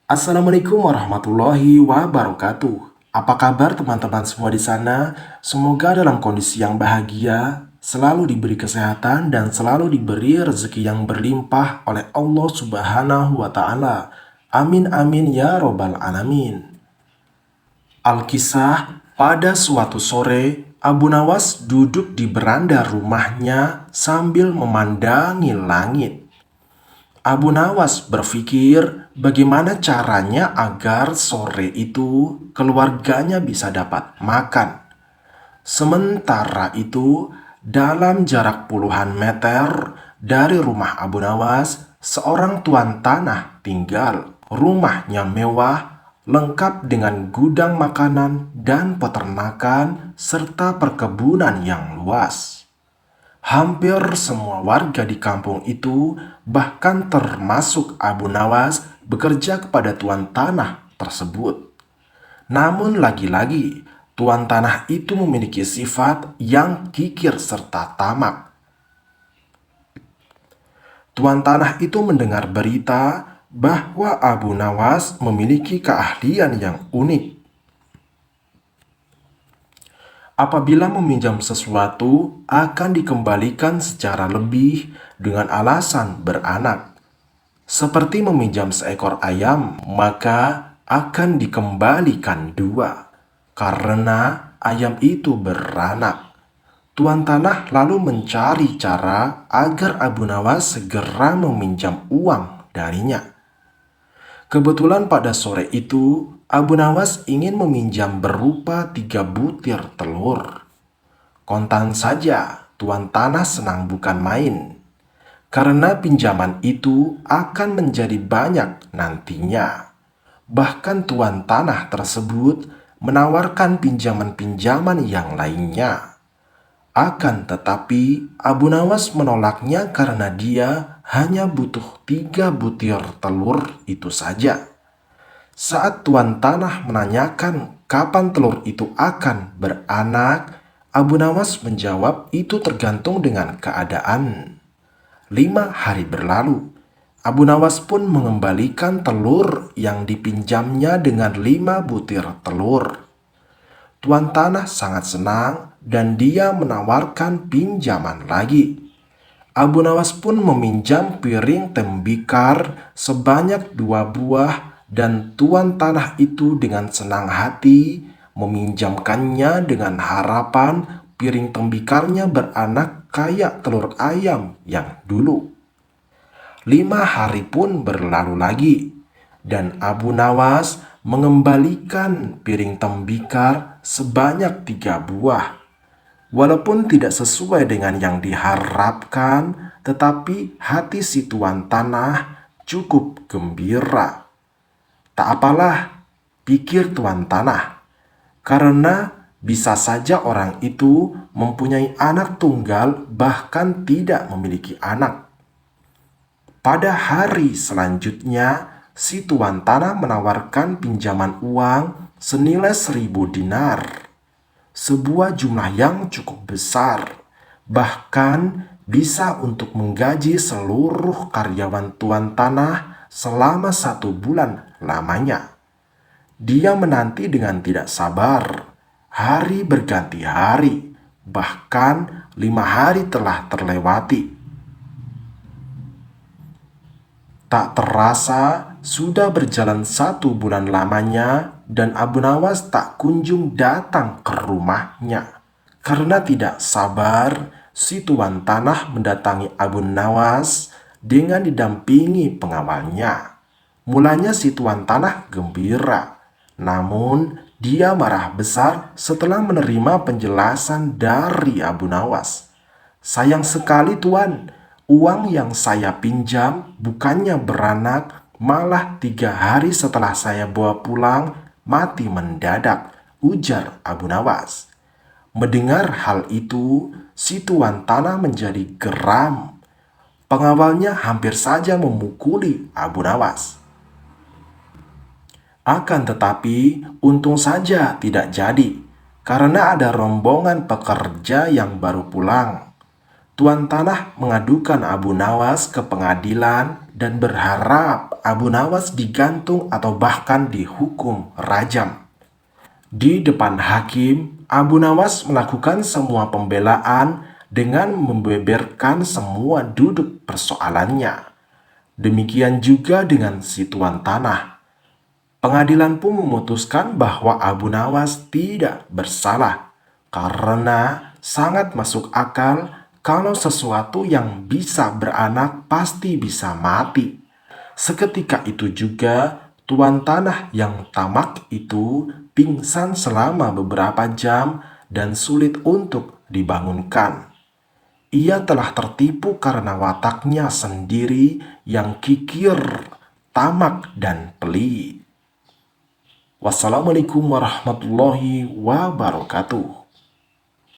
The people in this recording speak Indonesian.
Assalamualaikum warahmatullahi wabarakatuh. Apa kabar teman-teman semua di sana? Semoga dalam kondisi yang bahagia, selalu diberi kesehatan dan selalu diberi rezeki yang berlimpah oleh Allah Subhanahu wa taala. Amin amin ya robbal alamin. Alkisah, pada suatu sore, Abu Nawas duduk di beranda rumahnya sambil memandangi langit. Abu Nawas berpikir bagaimana caranya agar sore itu keluarganya bisa dapat makan. Sementara itu, dalam jarak puluhan meter dari rumah Abu Nawas, seorang tuan tanah tinggal. Rumahnya mewah, lengkap dengan gudang makanan dan peternakan serta perkebunan yang luas. Hampir semua warga di kampung itu, bahkan termasuk Abu Nawas, bekerja kepada tuan tanah tersebut. Namun lagi-lagi, tuan tanah itu memiliki sifat yang kikir serta tamak. Tuan tanah itu mendengar berita bahwa Abu Nawas memiliki keahlian yang unik. Apabila meminjam sesuatu akan dikembalikan secara lebih dengan alasan beranak. Seperti meminjam seekor ayam, maka akan dikembalikan dua. Karena ayam itu beranak. Tuan tanah lalu mencari cara agar Abu Nawas segera meminjam uang darinya. Kebetulan pada sore itu, Abu Nawas ingin meminjam berupa 3 butir telur. Kontan saja, tuan tanah senang bukan main. Karena pinjaman itu akan menjadi banyak nantinya. Bahkan tuan tanah tersebut menawarkan pinjaman-pinjaman yang lainnya. Akan tetapi, Abu Nawas menolaknya karena dia hanya butuh 3 butir telur itu saja. Saat tuan tanah menanyakan kapan telur itu akan beranak, Abu Nawas menjawab itu tergantung dengan keadaan. 5 hari berlalu. Abu Nawas pun mengembalikan telur yang dipinjamnya dengan 5 butir telur. Tuan tanah sangat senang dan dia menawarkan pinjaman lagi. Abu Nawas pun meminjam piring tembikar sebanyak 2 buah dan tuan tanah itu dengan senang hati meminjamkannya dengan harapan piring tembikarnya beranak kayak telur ayam yang dulu. 5 hari pun berlalu lagi dan Abu Nawas mengembalikan piring tembikar sebanyak 3 buah. Walaupun tidak sesuai dengan yang diharapkan, tetapi hati si tuan tanah cukup gembira. Tak apalah, pikir tuan tanah, karena bisa saja orang itu mempunyai anak tunggal bahkan tidak memiliki anak. Pada hari selanjutnya, si tuan tanah menawarkan pinjaman uang senilai 1.000 dinar. Sebuah jumlah yang cukup besar, bahkan bisa untuk menggaji seluruh karyawan tuan tanah selama 1 bulan lamanya. Dia menanti dengan tidak sabar. Hari berganti hari, bahkan 5 hari telah terlewati. Tak terasa sudah berjalan 1 bulan lamanya dan Abu Nawas tak kunjung datang ke rumahnya. Karena tidak sabar, si tuan tanah mendatangi Abu Nawas dengan didampingi pengawalnya. Mulanya si tuan tanah gembira, namun dia marah besar setelah menerima penjelasan dari Abu Nawas. Sayang sekali tuan, uang yang saya pinjam bukannya beranak, malah 3 hari setelah saya bawa pulang, mati mendadak, ujar Abu Nawas. Mendengar hal itu, si tuan tanah menjadi geram. Pengawalnya hampir saja memukuli Abu Nawas. Akan tetapi, untung saja tidak jadi, karena ada rombongan pekerja yang baru pulang. Tuan tanah mengadukan Abu Nawas ke pengadilan dan berharap Abu Nawas digantung atau bahkan dihukum rajam. Di depan hakim, Abu Nawas melakukan semua pembelaan dengan membeberkan semua duduk persoalannya. Demikian juga dengan si tuan tanah. Pengadilan pun memutuskan bahwa Abu Nawas tidak bersalah karena sangat masuk akal kalau sesuatu yang bisa beranak pasti bisa mati. Seketika itu juga tuan tanah yang tamak itu pingsan selama beberapa jam dan sulit untuk dibangunkan. Ia telah tertipu karena wataknya sendiri yang kikir, tamak, dan pelit. Wassalamualaikum warahmatullahi wabarakatuh.